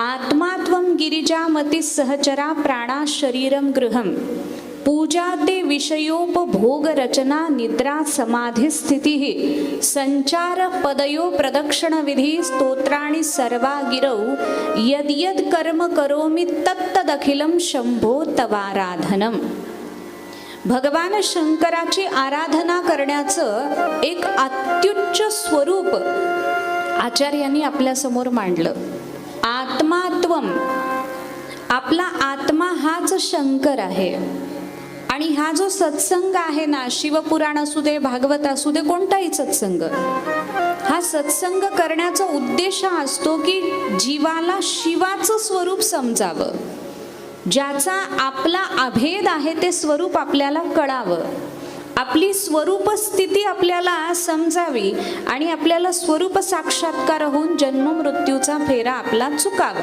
आत्मात्वं गिरिजामती सहचरा प्राणा शरीरम गृहम पूजा ते विषयोपभोग रचना निद्रा समाधी स्थिती संचार पदयो प्रदक्षिण विधी स्तोत्राणि सर्वा गिरौ यद यद कर्म करोमि तत्तदखिलम शंभो तवाराधनम. भगवान शंकराची आराधना करण्याचं एक अत्युच्च स्वरूप आचार्यांनी आपल्या समोर मांडलं. आत्मात्वम, आपला आत्मा हाच शंकर आहे. आणि हा जो सत्संग आहे ना, शिवपुराण असू दे, भागवत असू दे, कोणताही सत्संग, हा सत्संग करण्याचा उद्देश हा असतो की जीवाला शिवाचं स्वरूप समजावं, ज्याचा आपला अभेद आहे ते स्वरूप आपल्याला कळावं, आपली स्वरूप स्थिती आपल्याला समजावी आणि आपल्याला स्वरूप साक्षात्कार होऊन जन्म मृत्यूचा फेरा आपला चुकावा.